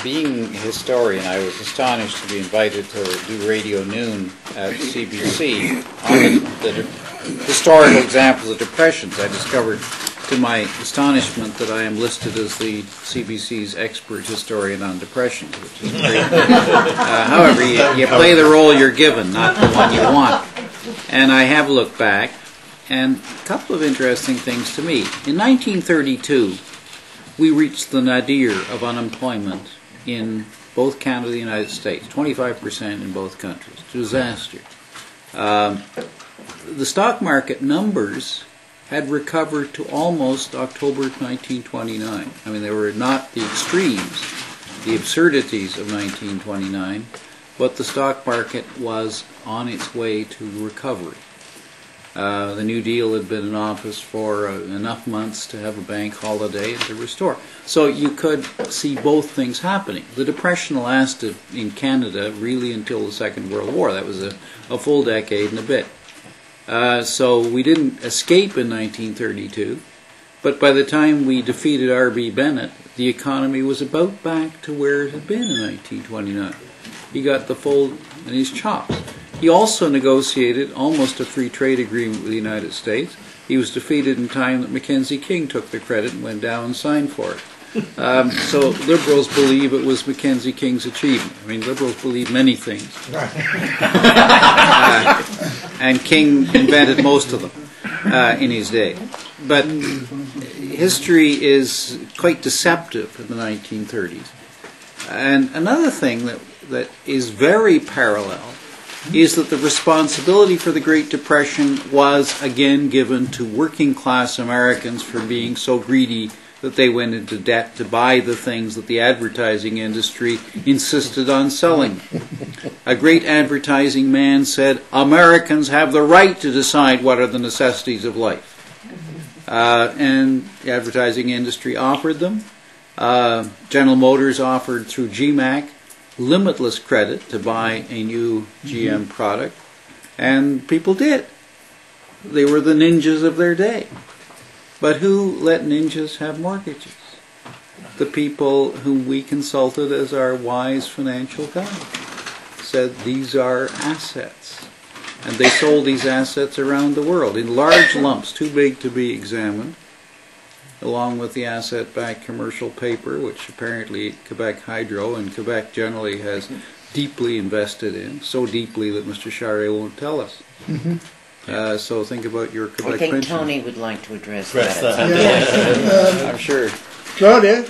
Being a historian, I was astonished to be invited to do Radio Noon at CBC on the historical examples of depressions. I discovered, to my astonishment, that I am listed as the CBC's expert historian on depressions, which is great. However, you play the role you're given, not the one you want. And I have looked back, and a couple of interesting things to me. In 1932, we reached the nadir of unemployment in both Canada and the United States, 25% in both countries. Disaster. The stock market numbers had recovered to almost October 1929. I mean, they were not the extremes, the absurdities of 1929, but the stock market was on its way to recovery. The New Deal had been in office for enough months to have a bank holiday and to restore. So you could see both things happening. The Depression lasted in Canada really until the Second World War. That was a full decade and a bit. So we didn't escape in 1932, but by the time we defeated R.B. Bennett, the economy was about back to where it had been in 1929. He got the full in his chops. He also negotiated almost a free trade agreement with the United States. He was defeated in time that Mackenzie King took the credit and went down and signed for it. So liberals believe it was Mackenzie King's achievement. I mean, liberals believe many things. And King invented most of them in his day. But history is quite deceptive in the 1930s. And another thing that is very parallel is that the responsibility for the Great Depression was again given to working class Americans for being so greedy that they went into debt to buy the things that the advertising industry insisted on selling. A great advertising man said, "Americans have the right to decide what are the necessities of life." And the advertising industry offered them. General Motors offered through StkMkt limitless credit to buy a new GM product, and people did. They were the ninjas of their day. But who let ninjas have mortgages? The people whom we consulted as our wise financial guide said these are assets. And they sold these assets around the world in large lumps, too big to be examined, along with the asset-backed commercial paper, which apparently Quebec Hydro and Quebec generally has deeply invested in, so deeply that Mr. Charest won't tell us. So think about your Quebec pension. I think Tony would like to address that. I'm sure. Claudia?